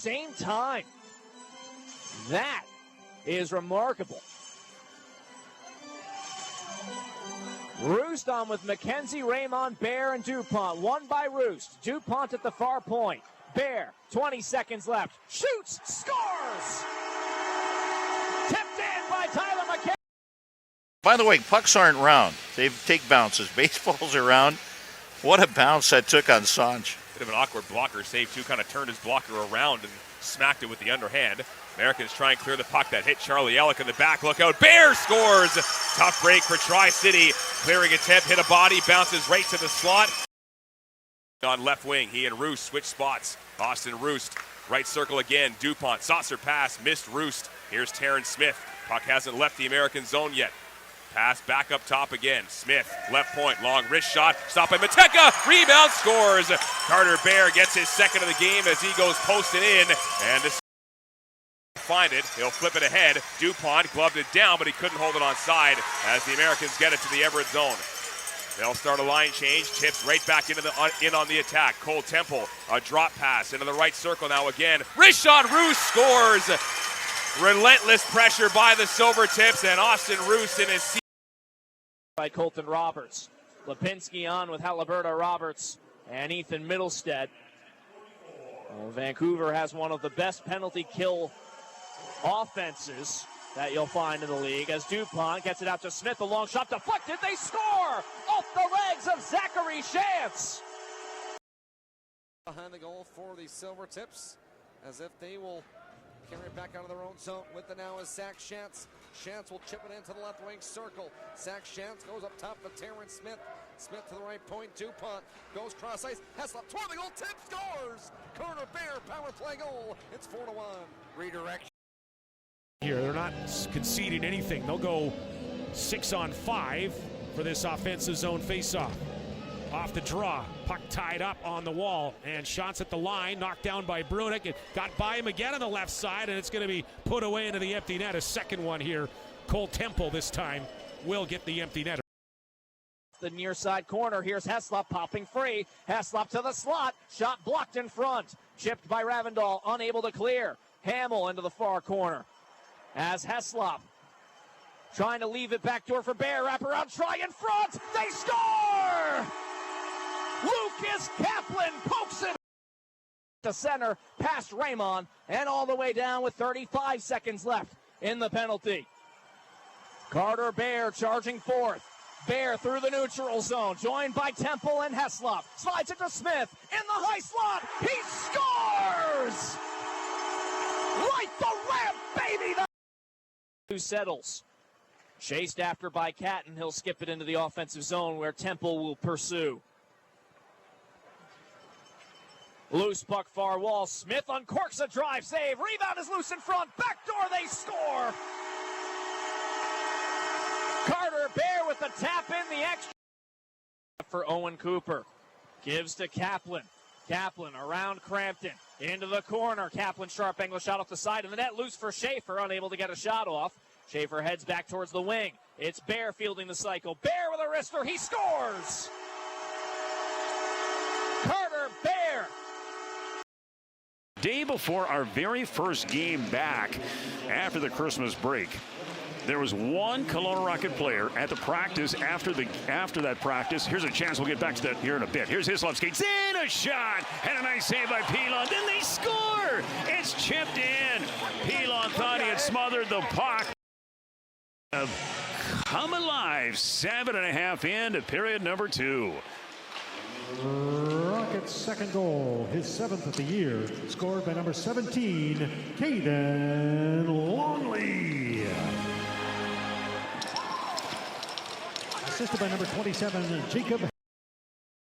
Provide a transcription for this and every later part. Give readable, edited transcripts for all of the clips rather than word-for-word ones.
same time. That is remarkable. Roost on with McKenzie, Raymond, Bear, and DuPont. Won by Roost. DuPont at the far point. Bear, 20 seconds left. Shoots, scores! Tipped in by Tyler McKenzie. By the way, pucks aren't round. They take bounces. Baseballs are round. What a bounce that took on Sanj. Bit of an awkward blocker save, too. Kind of turned his blocker around and smacked it with the underhand. Americans try and clear the puck that hit Charlie Ellick in the back. Look out. Bear scores! Tough break for Tri-City. Clearing attempt, hit a body, bounces right to the slot. On left wing, he and Roost switch spots. Austin Roost, right circle again. DuPont, saucer pass, missed Roost. Here's Terrence Smith. Puck hasn't left the American zone yet. Pass back up top again. Smith, left point, long wrist shot. Stopped by Mateka. Rebound, scores. Carter Bear gets his second of the game as he goes posted in. And this find it. He'll flip it ahead. DuPont gloved it down, but he couldn't hold it on side as the Americans get it to the Everett zone. They'll start a line change. Tips right back into in on the attack. Cole Temple, a drop pass into the right circle now again. Wrist shot. Roost scores. Relentless pressure by the Silvertips, and Austin Roost in his seat. By Colton Roberts. Lipinski on with Haliburta, Roberts, and Ethan Middlestead. Well, Vancouver has one of the best penalty kill offenses that you'll find in the league as DuPont gets it out to Smith. A long shot deflected. They score off the legs of Zachary Shantz. Behind the goal for the Silvertips, as if they will carry it back out of their own zone. With it now is Zach Shantz. Shantz will chip it into the left wing circle. Zach Shantz goes up top for Terrence Smith. Smith to the right point. DuPont goes cross ice. Heslop toward the goal. Tip scores. Carter Bear power play goal. It's 4-1. Redirection. Here, they're not conceding anything. They'll go 6-on-5 for this offensive zone faceoff. Off the draw, puck tied up on the wall, and shots at the line, knocked down by Brunick. It got by him again on the left side, and it's going to be put away into the empty net. A second one here. Cole Temple this time will get the empty net. The near side corner. Here's Heslop popping free. Heslop to the slot. Shot blocked in front. Chipped by Ravindal, unable to clear. Hamill into the far corner. As Heslop trying to leave it backdoor for Bear. Wraparound try in front. They score! Lucas Kaplan pokes it to center, past Raymond, and all the way down with 35 seconds left in the penalty. Carter Bear charging fourth. Bear through the neutral zone, joined by Temple and Heslop. Slides it to Smith in the high slot. He scores! Light the lamp, baby! Who settles. Chased after by Catton. He'll skip it into the offensive zone where Temple will pursue. Loose puck far wall. Smith uncorks a drive save. Rebound is loose in front. Backdoor, they score. Carter Bear with the tap in the extra. For Owen Cooper. Gives to Kaplan. Kaplan around Crampton. Into the corner. Kaplan sharp angle shot off the side of the net. Loose for Schaefer. Unable to get a shot off. Schaefer heads back towards the wing. It's Bear fielding the cycle. Bear with a wrister. He scores. Carter Bear. Day before our very first game back after the Christmas break, there was one Kelowna Rocket player at the practice after that practice. Here's a chance. We'll get back to that here in a bit. Here's Hislop skates in, a shot, and a nice save by Pilon. Then they score. It's chipped in. Pilon thought he had smothered the puck. Come alive. 7.5 into period number 2. Rocket's second goal, his 7th of the year, scored by number 17, Caden Longley. Assisted by number 27, Jacob.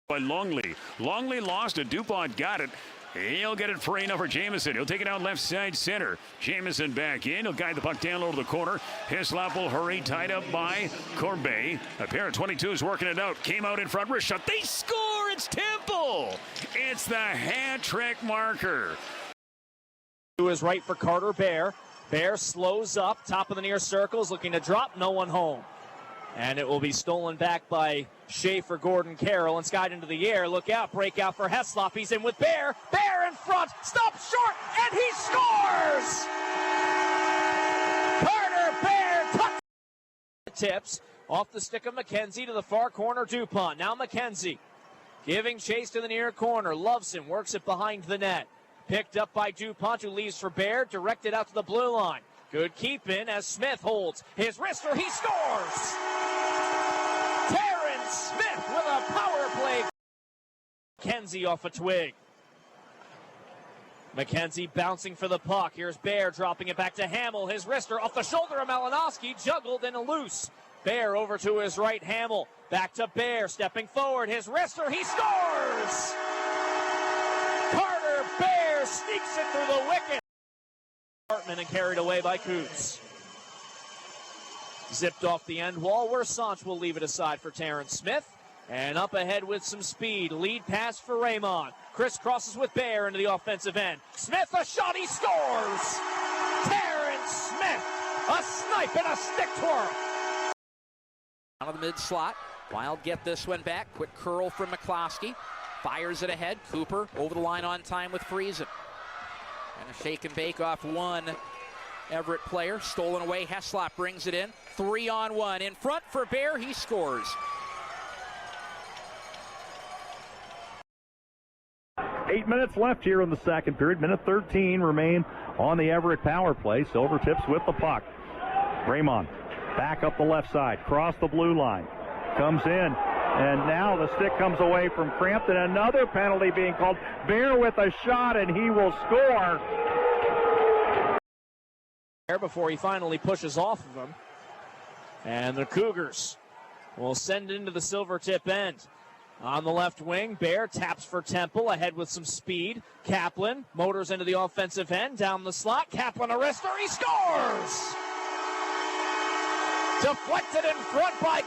By Longley. Longley lost it. DuPont got it. He'll get it free now for Jamieson. He'll take it out left side center. Jamieson back in. He'll guide the puck down low to the corner. Hislop will hurry. Tied up by Corbet. A pair of 22s working it out. Came out in front. Wrist shot. They score. It's Temple. It's the hat trick marker. Who is right for Carter Bear. Bear slows up. Top of the near circles. Looking to drop. No one home. And it will be stolen back by Schaefer, Gordon Carroll, and skied into the air. Look out, breakout for Heslop. He's in with Bear. Bear in front, stopped short, and he Silvertips. Off the stick of McKenzie to the far corner, DuPont. Now McKenzie giving chase to the near corner. Loveson works it behind the net. Picked up by DuPont, who leaves for Baird, directed out to the blue line. Good keep in as Smith holds his wrister. He scores! Terrence Smith with a power play. McKenzie off a twig. McKenzie bouncing for the puck. Here's Bear dropping it back to Hamill. His wrister off the shoulder of Malinowski, juggled and loose. Bear over to his right, Hamill. Back to Bear, stepping forward. His wrister, he scores! Carter Bear sneaks it through the wicket. Hartman and carried away by Coots. Zipped off the end wall where Sanch will leave it aside for Terrence Smith. And up ahead with some speed. Lead pass for Raymond. Chris crosses with Bear into the offensive end. Smith, a shot, he scores! Terrence Smith, a snipe and a stick twirl. Out of the mid slot. Wild get this one back. Quick curl from McCloskey. Fires it ahead. Cooper over the line on time with Friesen. And a shake and bake off one Everett player. Stolen away. Heslop brings it in. 3-on-1. In front for Bear. He scores. 8 minutes left here in the second period. Minute 13 remain on the Everett power play. Silvertips with the puck. Raymond back up the left side. Cross the blue line. Comes in. And now the stick comes away from Crampton. Another penalty being called. Bear with a shot, and he will score. Before he finally pushes off of him. And the Cougars will send it into the Silvertip end. On the left wing, Bear taps for Temple, ahead with some speed. Kaplan motors into the offensive end, down the slot. Kaplan a wrister, he scores! Deflected in front by...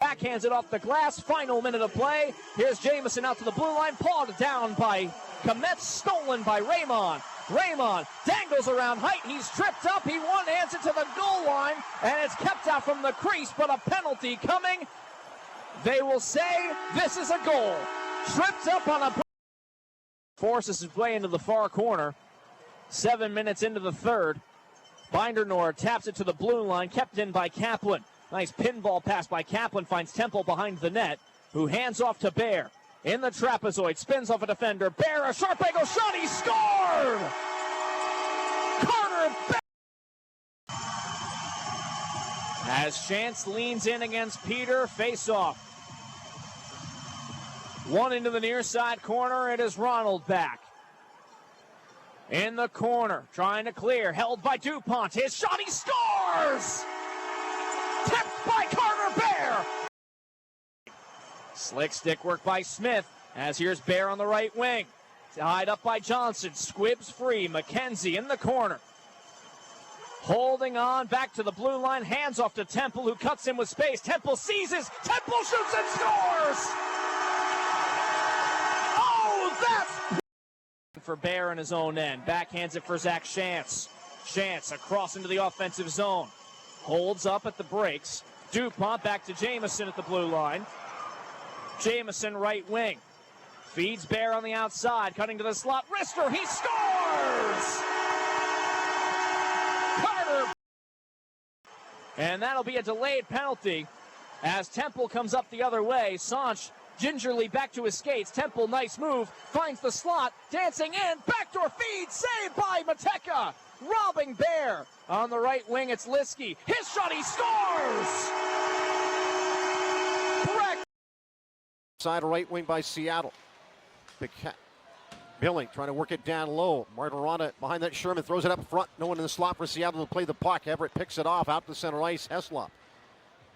Backhands it off the glass, final minute of play. Here's Jamieson out to the blue line, pawed down by Kometz, stolen by Raymond. Raymond dangles around height, he's tripped up, he one-hands it to the goal line, and it's kept out from the crease, but a penalty coming. They will say this is a goal. Tripped up on a... Forces his way into the far corner. 7 minutes into the third. Binder-Nord taps it to the blue line, kept in by Kaplan. Nice pinball pass by Kaplan, finds Temple behind the net, who hands off to Bear. In the trapezoid, spins off a defender. Bear, a sharp angle shot, he scored! Carter Bear! As Chance leans in against Peter, face-off. One into the near side corner, it is Ronald back. In the corner, trying to clear, held by DuPont. His shot, he scores! Tipped by Carter Bear! Slick stick work by Smith, as here's Bear on the right wing. Tied up by Johnson, squibs free, McKenzie in the corner. Holding on, back to the blue line, hands off to Temple, who cuts in with space. Temple seizes, Temple shoots and scores! Oh, that's... For Bear in his own end, backhands it for Zach Shantz. Shantz across into the offensive zone. Holds up at the breaks. DuPont back to Jamieson at the blue line. Jamieson right wing. Feeds Bear on the outside, cutting to the slot. Wrister, he scores! Carter. And that'll be a delayed penalty as Temple comes up the other way. Sanch gingerly back to his skates. Temple, nice move, finds the slot, dancing in, backdoor feed, saved by Mateka. Robbing Bear. On the right wing, it's Liskey. His shot, he scores! Side right wing by Seattle. Billing trying to work it down low. Martirana behind that. Sherman throws it up front. No one in the slot for Seattle to play the puck. Everett picks it off out to center ice. Heslop.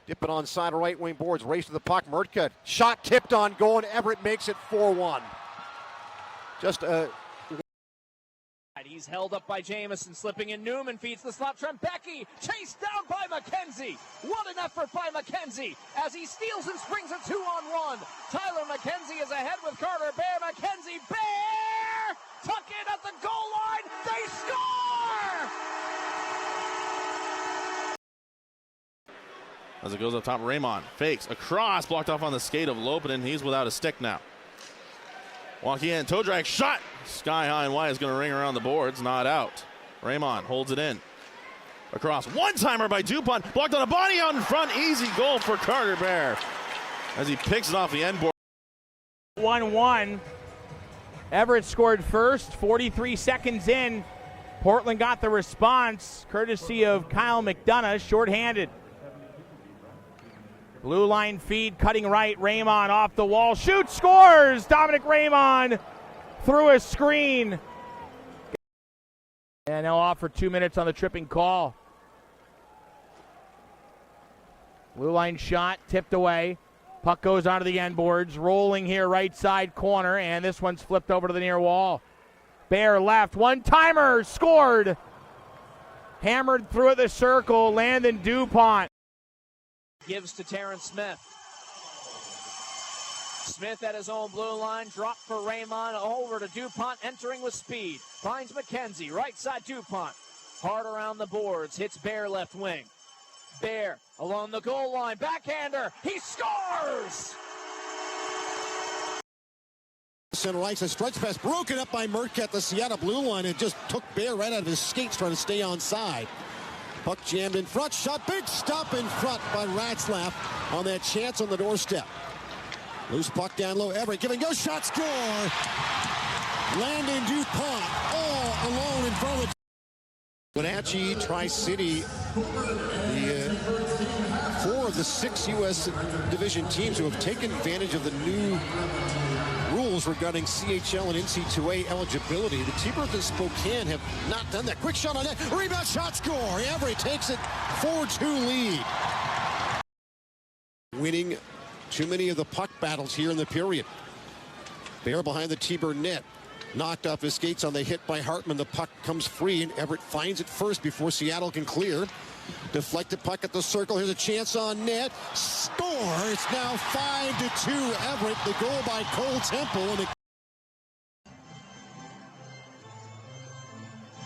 Dip it on side right wing boards. Race to the puck. Murtka. Shot tipped on goal, and Everett makes it 4-1. Just a... He's held up by Jamieson, slipping in. Newman feeds the slot. Trembecki chased down by McKenzie. What an effort by McKenzie as he steals and springs a 2-on-1. Tyler McKenzie is ahead with Carter Bear. McKenzie, Bear! Tuck in at the goal line. They score! As it goes up top, Raymond fakes across, blocked off on the skate of Lopanen. He's without a stick now. Walking in, toe drag, shot! Sky high and wide is going to ring around the boards, not out. Raymond holds it in. Across. One-timer by Dupont. Blocked on a body out in front. Easy goal for Carter Bear as he picks it off the end board. 1-1. Everett scored first. 43 seconds in. Portland got the response, courtesy of Kyle McDonough, shorthanded. Blue line feed, cutting right. Raymond off the wall. Shoots, scores! Dominic Raymond through a screen. And they'll offer 2 minutes on the tripping call. Blue line shot, tipped away. Puck goes onto the end boards. Rolling here, right side corner, and this one's flipped over to the near wall. Bear left, one-timer, scored. Hammered through the circle, Landon Dupont. Gives to Terrence Smith. Smith at his own blue line, drop for Raymond, over to Dupont, entering with speed. Finds McKenzie, right side Dupont. Hard around the boards, hits Bear left wing. Bear along the goal line, backhander, he scores! Center ice, a stretch pass broken up by Merck at the Seattle blue line and just took Bear right out of his skates trying to stay onside. Puck jammed in front, shot, big stop in front by Ratzlaff on that chance on the doorstep. Loose puck down low, Everett giving go, shot, score! Landon Dupont all alone in front of the Wenatchee, Tri-City, the 4 of the 6 U.S. Division teams who have taken advantage of the new rules regarding CHL and NC2A eligibility. The T-Birds and Spokane have not done that. Quick shot on that, rebound, shot, score! Everett takes it 4-2 lead. Winning too many of the puck battles here in the period. Bear behind the T-Bird net. Knocked off his skates on the hit by Hartman. The puck comes free, and Everett finds it first before Seattle can clear. Deflected puck at the circle. Here's a chance on net. Score! It's now 5-2 Everett. The goal by Cole Temple.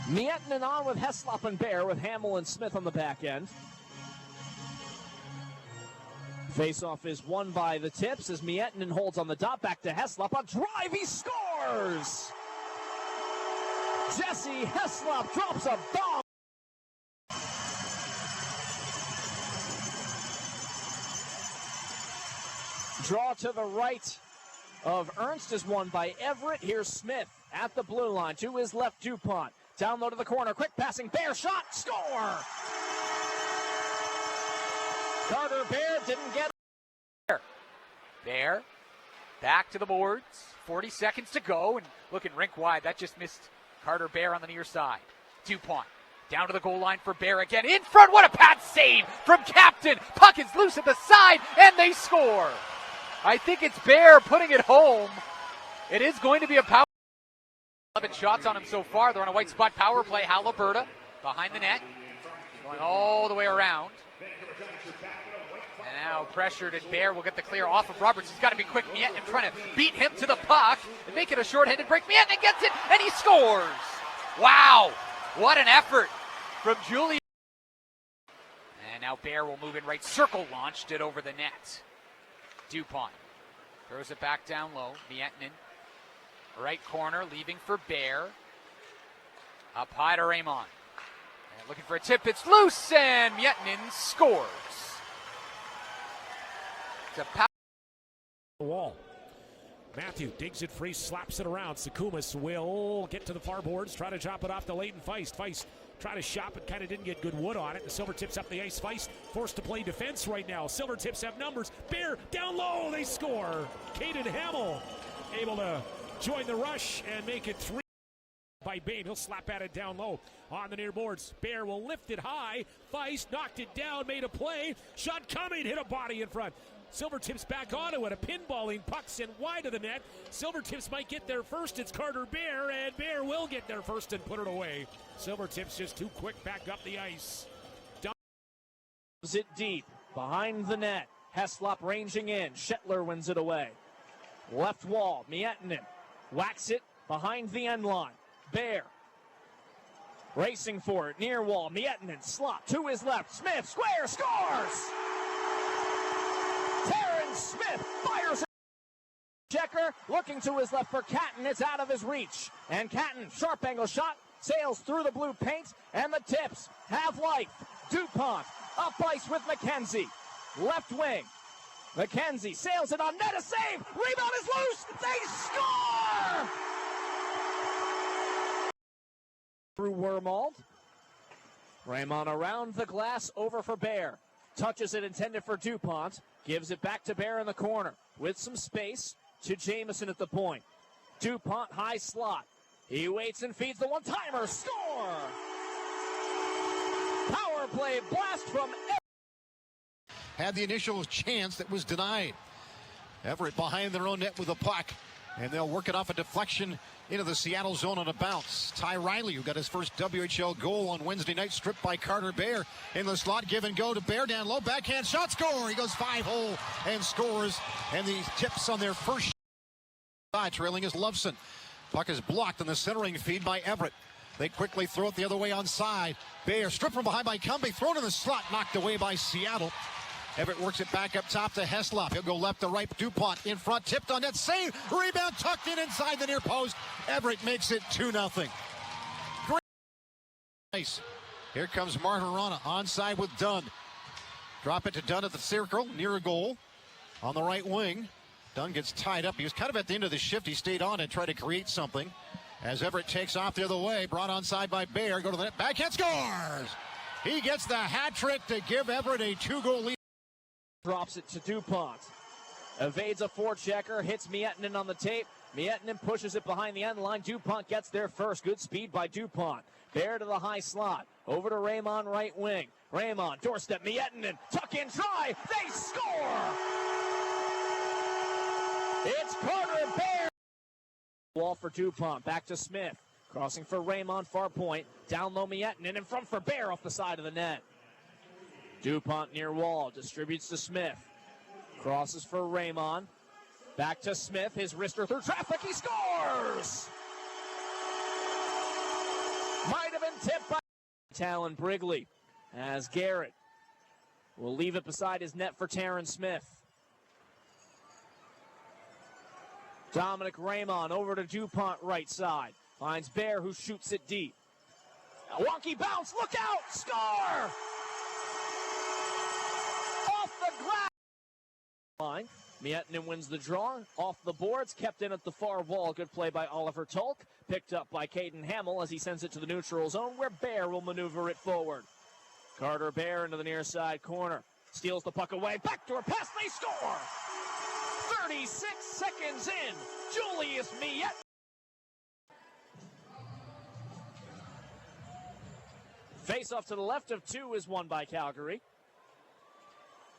And Miettinen on with Heslop and Bear with Hamill and Smith on the back end. Faceoff is won by the Tips as Miettinen holds on the dot. Back to Heslop. A drive, he scores! Jesse Heslop drops a bomb. Draw to the right of Ernst is won by Everett. Here's Smith at the blue line. To his left, Dupont. Down low to the corner. Quick passing. Bear shot. Score! Carter Bear didn't get it. Bear back to the boards. 40 seconds to go. And looking rink wide. That just missed Carter Bear on the near side. Dupont. Down to the goal line for Bear again. In front. What a pad save from Captain. Puck is loose at the side. And they score. I think it's Bear putting it home. It is going to be a power. 11 shots on him so far. They're on a white spot power play. Halliburton behind the net. Going all the way around. And now pressured, and Bear will get the clear off of Roberts. He's got to be quick. Miettinen trying to beat him to the puck and make it a shorthanded break. Miettinen gets it, and he scores. Wow, what an effort from Julian. And now Bear will move in right circle, launched it over the net. Dupont throws it back down low. Miettinen, right corner, leaving for Bear. Up high to Raymond. And looking for a tip, it's loose, and Miettinen scores. It's a power. Wall. Matthew digs it free, slaps it around. Sakumas will get to the far boards, try to chop it off to Leighton Feist. Feist try to shop it, kind of didn't get good wood on it. The Silvertips up the ice. Feist forced to play defense right now. Silvertips have numbers. Bear down low, they score. Caden Hamill able to join the rush and make it 3 by Bain. He'll slap at it down low on the near boards. Bear will lift it high. Feist knocked it down, made a play. Shot coming, hit a body in front. Silvertips back onto it, a pinballing puck sent wide of the net. Silvertips might get there first. It's Carter Bear, and Bear will get there first and put it away. Silvertips just too quick back up the ice. It deep behind the net. Heslop ranging in. Shetler wins it away. Left wall. Miettinen whacks it behind the end line. Bear racing for it. Near wall. Miettinen slot to his left. Smith square scores. Terrence Smith fires it. Checker looking to his left for Catton. It's out of his reach. And Catton, sharp angle shot, sails through the blue paint, and the Tips have life. DuPont up ice with McKenzie. Left wing. McKenzie sails it on net, a save. Rebound is loose. They score! Through Wormold. Raymond around the glass, over for Bear. Touches it, intended for DuPont. Gives it back to Bear in the corner. With some space to Jamieson at the point. DuPont high slot. He waits and feeds the one-timer. Score! Power play blast from Everett. Had the initial chance that was denied. Everett behind their own net with a puck. And they'll work it off a deflection into the Seattle zone on a bounce. Ty Riley, who got his first WHL goal on Wednesday night, stripped by Carter Bear in the slot. Give and go to Bear, down low, backhand shot, score. He goes 5-hole and scores. And the Tips on their first shot, trailing is Loveson. Puck is blocked on the centering feed by Everett. They quickly throw it the other way onside. Bear stripped from behind by Cumbie, thrown in the slot, knocked away by Seattle. Everett works it back up top to Heslop. He'll go left to right. DuPont in front, tipped on net, save, rebound tucked in inside the near post. Everett makes it 2-0. Great. Nice. Here comes Martirana onside with Dunn. Drop it to Dunn at the circle, near a goal. On the right wing, Dunn gets tied up. He was kind of at the end of the shift. He stayed on and tried to create something. As Everett takes off the other way, brought onside by Bear. Go to the net, backhand, scores! He gets the hat trick to give Everett a 2-goal lead. Drops it to DuPont. Evades a forechecker, hits Miettinen on the tape. Miettinen pushes it behind the end line. DuPont gets there first. Good speed by DuPont. Bear to the high slot. Over to Raymond, right wing. Raymond, doorstep, Miettinen, tuck in, try. They score! It's Carter Bear. Wall for DuPont. Back to Smith. Crossing for Raymond, far point. Down low, Miettinen in front for Bear off the side of the net. DuPont near wall, distributes to Smith. Crosses for Raymond. Back to Smith, his wrister through traffic, he scores! Might have been tipped by Talon Brigley, as Garrett will leave it beside his net for Taryn Smith. Dominic Raymond over to DuPont right side. Finds Bear, who shoots it deep. A wonky bounce, look out, score! Line. Miettinen wins the draw. Off the boards, kept in at the far wall. Good play by Oliver Tolk. Picked up by Caden Hamill as he sends it to the neutral zone, where Bear will maneuver it forward. Carter Bear into the near side corner. Steals the puck away. Backdoor pass, they score! 36 seconds in. Julius Miettinen. Face off to the left of two is won by Calgary.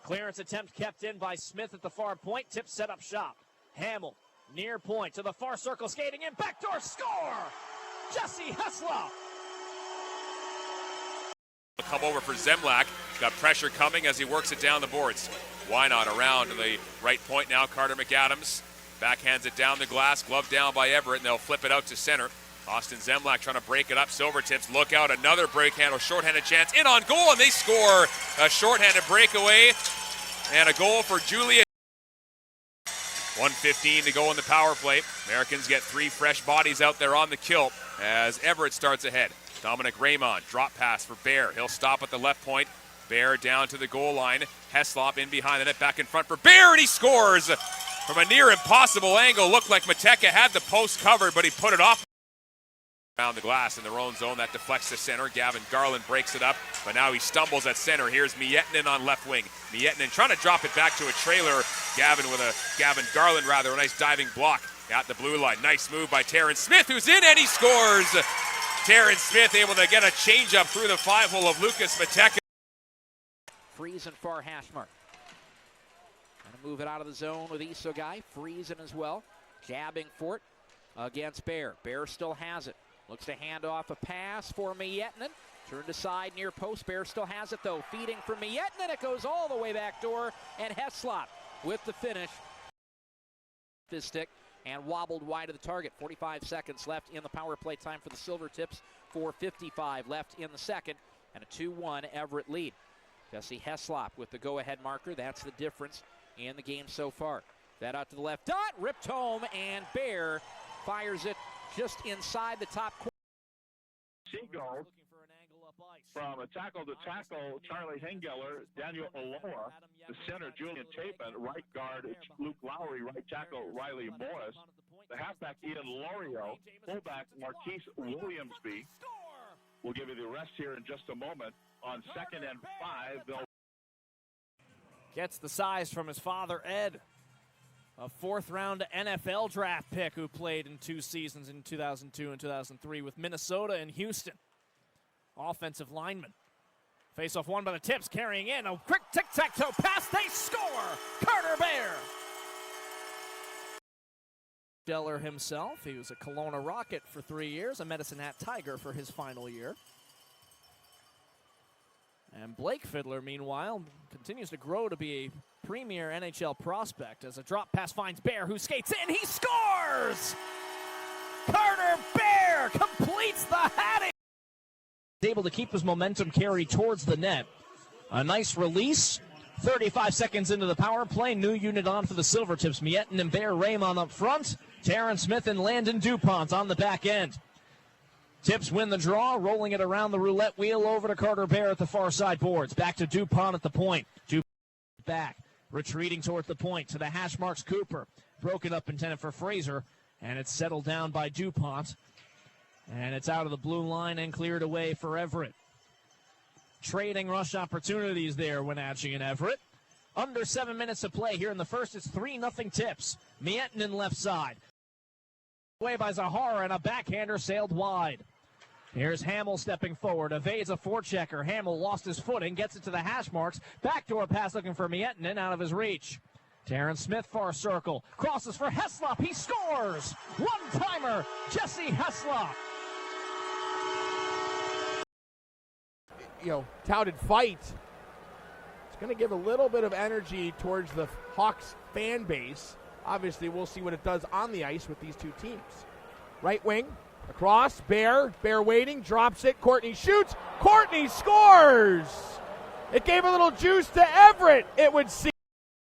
Clearance attempt kept in by Smith at the far point. Tip set up shop. Hamill near point to the far circle, skating in. Backdoor score! Jesse Heslop. Come over for Zemlak. Got pressure coming as he works it down the boards. Why not around to the right point now? Carter McAdams backhands it down the glass. Glove down by Everett, and they'll flip it out to center. Austin Zemlak trying to break it up. Silvertips look out. Another break handle. Shorthanded chance. In on goal, and they score. A shorthanded breakaway and a goal for Julius. 1:15 to go in the power play. Americans get three fresh bodies out there on the kill as Everett starts ahead. Dominic Raymond, drop pass for Bear. He'll stop at the left point. Bear down to the goal line. Heslop in behind the net, back in front for Bear, and he scores from a near impossible angle. Looked like Mateka had the post covered, but he put it off. Around the glass in their own zone, that deflects to center. Gavin Garland breaks it up, but now he stumbles at center. Here's Miettinen on left wing. Miettinen trying to drop it back to a trailer. Gavin Garland, a nice diving block at the blue line. Nice move by Taryn Smith, who's in, and he scores. Taryn Smith able to get a changeup through the 5-hole of Lucas Mateka. Freeze and far hash mark. Going to move it out of the zone with Isogai. Freezing as well. Jabbing for it against Bear. Bear still has it. Looks to hand off a pass for Miettinen. Turned aside near post. Bear still has it though. Feeding for Miettinen. It goes all the way back door. And Heslop with the finish. His stick and wobbled wide of the target. 45 seconds left in the power play time for the Silvertips. 4:55 left in the second. And a 2-1 Everett lead. Jesse Heslop with the go-ahead marker. That's the difference in the game so far. That out to the left dot. Ripped home, and Bear fires it just inside the top corner. Seagull from a tackle to tackle, Charlie Hengeler, Daniel Aloha, the center, Julian Chapin, right guard, Luke Lowry, right tackle, Riley Morris, the halfback, Ian Lorio, fullback, Marquise Williamsby. We'll give you the rest here in just a moment. On 2nd and 5, they'll Gets the size from his father, Ed, a 4th-round NFL draft pick who played in 2 seasons in 2002 and 2003 with Minnesota and Houston. Offensive lineman. Face-off won by the Tips, carrying in a quick tic-tac-toe pass. They score! Carter Bear! Deller himself. He was a Kelowna Rocket for 3 years, a Medicine Hat Tiger for his final year. And Blake Fiddler, meanwhile, continues to grow to be a premier NHL prospect as a drop pass finds Bear, who skates in. He scores! Carter Bear completes the hat. Able to keep his momentum carried towards the net. A nice release. 35 seconds into the power play. New unit on for the Silvertips. Mietten and Bear Raymond up front. Terrence Smith and Landon DuPont on the back end. Tips win the draw, rolling it around the roulette wheel over to Carter Bear at the far side boards. Back to DuPont at the point. DuPont back, retreating towards the point to the hash marks Cooper. Broken up intended for Fraser, and it's settled down by DuPont. And it's out of the blue line and cleared away for Everett. Trading rush opportunities there, Wenatchee and Everett. Under 7 minutes to play here in the first. It's 3-0 Tips. Mietten in left side. Away by Zahara, and a backhander sailed wide. Here's Hamill stepping forward, evades a forechecker. Hamill lost his footing, gets it to the hash marks. Backdoor pass looking for Mietten, and out of his reach. Terrence Smith, far circle, crosses for Heslop. He scores! One-timer, Jesse Heslop. Touted fight. It's going to give a little bit of energy towards the Hawks fan base. Obviously, we'll see what it does on the ice with these two teams. Right wing, across, Bear waiting, drops it, Courtney shoots, Courtney scores! It gave a little juice to Everett, it would seem.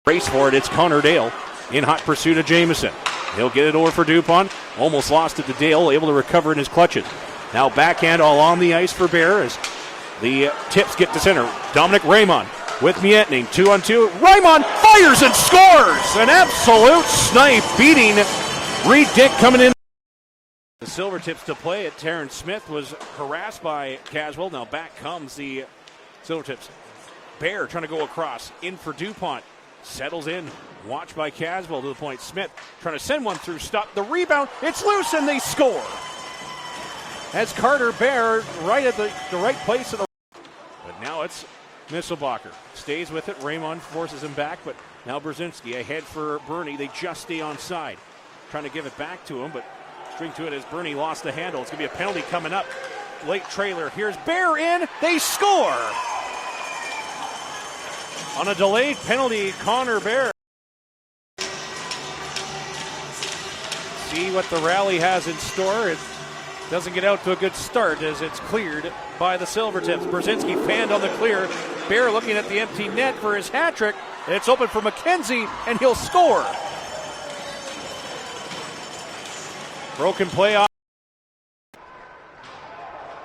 Race for it, it's Connor Dale in hot pursuit of Jamieson. He'll get it over for DuPont, almost lost it to Dale, able to recover in his clutches. Now backhand all on the ice for Bear as the Tips get to center. Dominic Raymond with Mietten, 2-on-2. Raymond fires and scores! An absolute snipe, beating Reed Dick coming in. The Silvertips to play it. Terrence Smith was harassed by Caswell. Now back comes the Silvertips. Bear trying to go across. In for DuPont. Settles in. Watched by Caswell to the point. Smith trying to send one through. Stop the rebound. It's loose and they score. As Carter Bear right at the right place. But now it's Misselbacher. Stays with it. Raymond forces him back, but now Brzezinski ahead for Bernie. They just stay on side. Trying to give it back to him, but string to it as Bernie lost the handle. It's going to be a penalty coming up. Late trailer. Here's Bear in. They score! On a delayed penalty, Connor Bear. See what the rally has in store. It doesn't get out to a good start as it's cleared by the Silvertips. Brzezinski fanned on the clear. Bear looking at the empty net for his hat trick. It's open for McKenzie, and he'll score. Broken play off.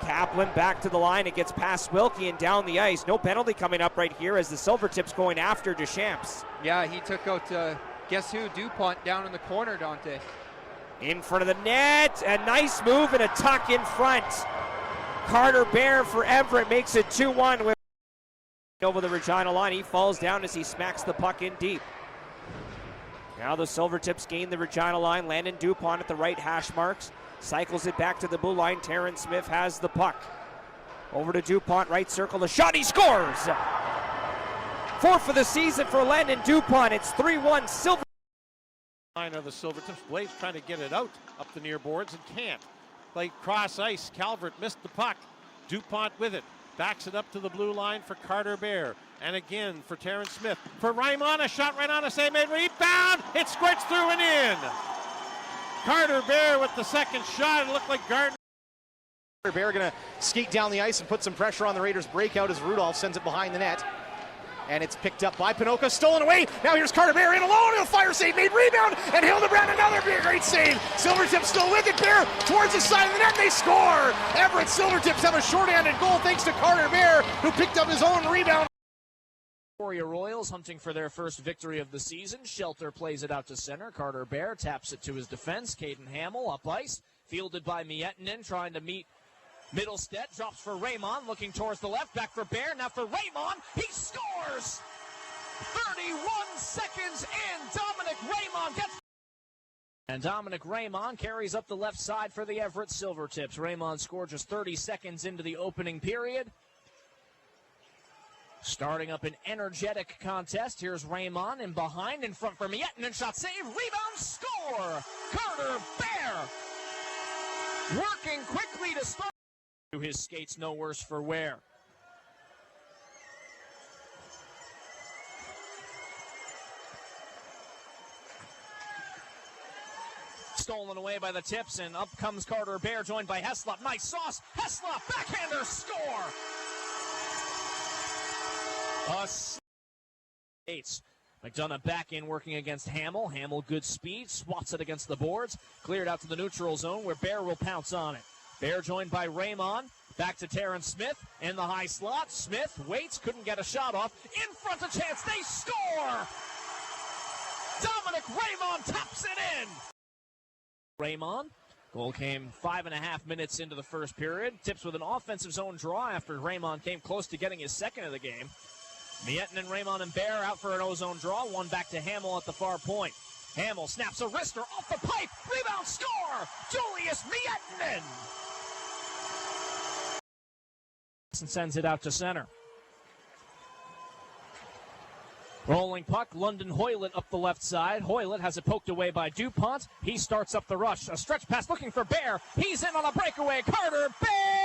Kaplan back to the line. It gets past Wilkie and down the ice. No penalty coming up right here as the Silvertips going after Deschamps. Yeah, he took out, guess who? DuPont down in the corner, Dante. In front of the net. A nice move and a tuck in front. Carter Bear for Everett makes it 2-1. Over the Regina line. He falls down as he smacks the puck in deep. Now the Silvertips gain the Regina line. Landon DuPont at the right hash marks. Cycles it back to the blue line. Terrence Smith has the puck. Over to DuPont, right circle. The shot, he scores! Fourth for the season for Landon DuPont. It's 3-1 Silver. Line of the Silvertips. Blaze trying to get it out up the near boards and can't. Play cross ice. Calvert missed the puck. DuPont with it. Backs it up to the blue line for Carter Bear. And again for Terrence Smith. For Raymond, a shot right on a save made. Rebound! It squirts through and in! Carter Bear with the second shot. It looked like Gardner. Bear going to skate down the ice and put some pressure on the Raiders' breakout as Rudolph sends it behind the net. And it's picked up by Pinoca, stolen away. Now here's Carter Bear in alone. He'll fire save, made rebound, and Hildebrand another great save. Silvertips still with it. Bear towards the side of the net, and they score. Everett Silvertips have a short-handed goal thanks to Carter Bear, who picked up his own rebound. Victoria Royals hunting for their first victory of the season. Shelter plays it out to center. Carter Bear taps it to his defense. Caden Hamill up ice, fielded by Miettinen, trying to meet Middlestead, drops for Raymond, looking towards the left, back for Bear, now for Raymond, he scores! 31 seconds in, Dominic Raymond gets... And Dominic Raymond carries up the left side for the Everett Silvertips. Raymond scored just 30 seconds into the opening period. Starting up an energetic contest, here's Raymond in behind, in front for Miettinen, shot save, rebound, score! Carter Bear working quickly to start. His skates no worse for wear. Stolen away by the Tips, and up comes Carter Bear, joined by Heslop. Nice sauce. Heslop, backhander, score! McDonough back in, working against Hamill. Hamill, good speed, swats it against the boards. Cleared out to the neutral zone, where Bear will pounce on it. Bear joined by Raymond. Back to Terrence Smith in the high slot. Smith waits, couldn't get a shot off. In front of chance, they score! Dominic Raymond taps it in! Raymond, goal came 5.5 minutes into the first period. Tips with an offensive zone draw after Raymond came close to getting his second of the game. Miettinen, Raymond, and Bear out for an ozone draw. One back to Hamill at the far point. Hamill snaps a wrister off the pipe. Rebound, score! Julius Miettinen! And sends it out to center. Rolling puck, London Hoylett up the left side. Hoylett has it poked away by DuPont. He starts up the rush. A stretch pass looking for Bear. He's in on a breakaway. Carter Bear!